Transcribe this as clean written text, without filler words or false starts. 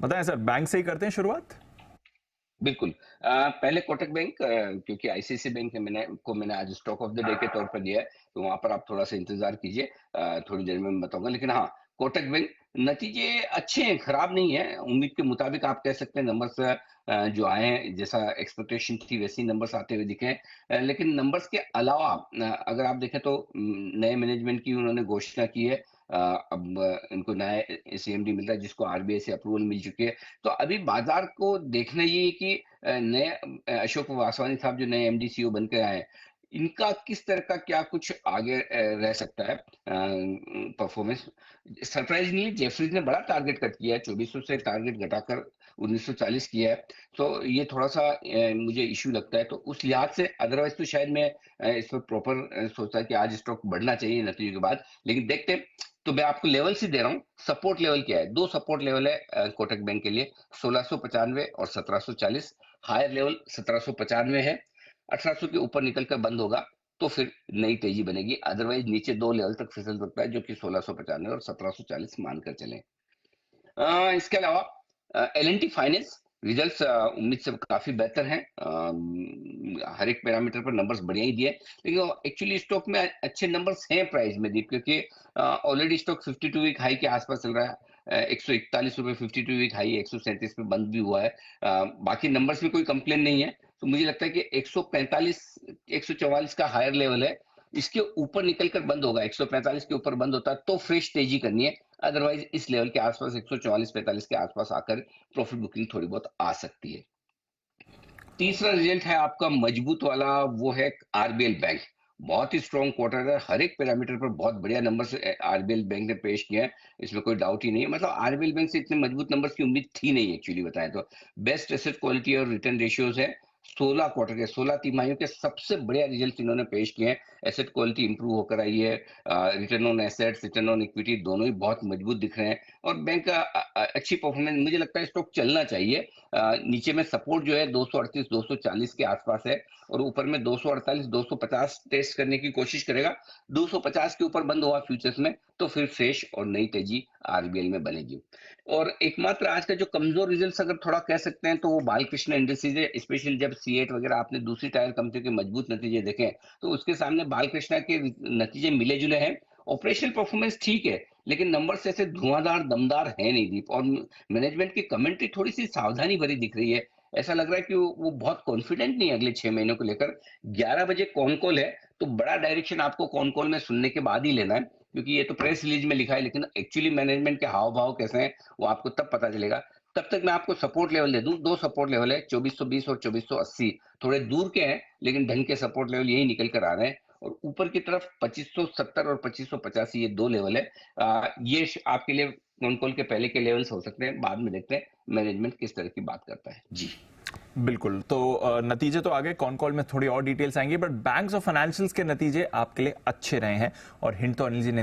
बताएं sir, bank से ही करते हैं शुरुआत। बिल्कुल। पहले कोटक बैंक, क्योंकि आईसीआईसीआई बैंक ने मैंने आज स्टॉक ऑफ द डे के तौर पर दिया है, तो वहां पर आप थोड़ा सा इंतजार कीजिए। थोड़ी देर में मैं बताऊंगा, लेकिन हाँ, कोटक बैंक नतीजे अच्छे हैं, खराब नहीं है। उम्मीद के मुताबिक आप कह सकते हैं नंबर्स जो आए हैं, जैसा एक्सपेक्टेशन थी वैसे ही नंबर्स आते हुए दिखे हैं। लेकिन नंबर्स के अलावा अगर आप देखें तो नए मैनेजमेंट की उन्होंने घोषणा की है। अब इनको नया सीएमडी मिल रहा है, जिसको आरबीआई से अप्रूवल मिल चुकी है। तो अभी बाजार को देखना ये है कि नए अशोक वासवानी साहब जो नए एमडी सीईओ बन के आए हैं, इनका किस तरह का क्या कुछ आगे रह सकता है परफॉर्मेंस। सरप्राइज नहीं है, जेफरीज ने बड़ा टारगेट कट किया है, 2400 से टारगेट घटाकर 1940 किया है। तो ये थोड़ा सा मुझे इश्यू लगता है, तो उस लिहाज से अदरवाइज तो शायद मैं इस पर प्रॉपर सोचता कि आज स्टॉक बढ़ना चाहिए नतीजे के बाद, लेकिन देखते हैं। तो मैं आपको लेवल ही दे रहा हूँ। सपोर्ट लेवल क्या है? दो सपोर्ट लेवल है कोटक बैंक के लिए, 1695 और 1740। हायर लेवल 1795 है। 1800 के ऊपर निकलकर बंद होगा तो फिर नई तेजी बनेगी, अदरवाइज नीचे दो लेवल तक फिसल सकता है, जो कि 1695 और 1740 मानकर चले। इसके अलावा L N T finance results उम्मीद से काफी बेहतर हैं। हर एक पैरामीटर पर नंबर्स बढ़िया ही दिए, लेकिन एक्चुअली स्टॉक में अच्छे नंबर्स हैं प्राइस में दीप, क्योंकि ऑलरेडी स्टॉक 52 वीक हाई के आसपास चल रहा है। 141 रुपए 52 वीक हाई, 137 पे बंद भी हुआ है। बाकी नंबर्स में कोई कंप्लेन नहीं है। तो मुझे लगता है कि 145 144 का हायर लेवल है, इसके ऊपर निकलकर बंद होगा। 145 के ऊपर बंद होता है तो फ्रेश तेजी करनी है, अदरवाइज इस लेवल के आसपास 144-45 के आसपास आकर प्रॉफिट बुकिंग थोड़ी बहुत आ सकती है। तीसरा रिजल्ट है आपका मजबूत वाला, वो है आरबीएल बैंक। बहुत ही स्ट्रॉन्ग क्वार्टर है, हर एक पैरामीटर पर बहुत बढ़िया नंबर्स आरबीएल बैंक ने पेश किए हैं। इसमें कोई डाउट ही नहीं है, मतलब आरबीएल बैंक से इतने मजबूत नंबर्स की उम्मीद थी नहीं एक्चुअली बताएं तो। बेस्ट एसेट क्वालिटी और रिटर्न रेशियोज है। 16 क्वार्टर के 16 तिमाहियों के सबसे बढ़िया रिजल्ट इन्होंने पेश किए हैं। एसेट क्वालिटी इंप्रूव होकर आई है। Return on assets, return on equity दोनों ही बहुत मजबूत दिख रहे हैं। और बैंक का अच्छी परफॉर्मेंस, मुझे लगता है स्टॉक चलना चाहिए। नीचे में सपोर्ट जो है 238 240 के आसपास है, और ऊपर में 248 250 टेस्ट करने की कोशिश करेगा। 250 के ऊपर बंद हुआ फ्यूचर्स में तो फिर फ्रेश और नई तेजी आरबीएल में बनेगी। और एकमात्र आज का जो कमजोर रिजल्ट अगर थोड़ा कह सकते हैं तो वो बालकृष्ण इंडस्ट्रीज है। स्पेशली जब C8 वगैरह आपने दूसरी टायर कंपनी के मजबूत नतीजे देखे, तो उसके सामने बालकृष्ण के नतीजे मिले जुले हैं। ऑपरेशनल परफॉर्मेंस ठीक है, लेकिन नंबर्स ऐसे धुआंधार दमदार है नहीं दीप। और मैनेजमेंट की कमेंट्री थोड़ी सी सावधानी भरी दिख रही है। ऐसा लग रहा है कि वो बहुत कॉन्फिडेंट नहीं है अगले 6 महीनों को लेकर। 11 बजे कॉन कॉल है, तो बड़ा डायरेक्शन आपको कॉन कॉल में सुनने के बाद ही लेना है, क्योंकि ये तो प्रेस रिलीज में लिखा है, लेकिन एक्चुअली मैनेजमेंट के हाव भाव कैसे हैं वो आपको तब पता चलेगा। तब तक मैं आपको सपोर्ट लेवल दे दूं। दो सपोर्ट लेवल है, 2420 और 2480। थोड़े दूर के हैं, लेकिन ढंग के सपोर्ट लेवल यही निकल कर आ रहे हैं। और ऊपर की तरफ 2570 और 2585, ये दो लेवल है। ये आपके लिए कॉन कॉल के पहले के लेवल्स हो सकते हैं, बाद में देखते हैं मैनेजमेंट किस तरह की बात करता है जी। बिल्कुल, तो नतीजे तो आगे कॉन कॉल में थोड़ी और डिटेल्स आएंगी, बट बैंक्स और फाइनेंशियल्स के नतीजे आपके लिए अच्छे रहे हैं, और हिंट तो अनिल जी ने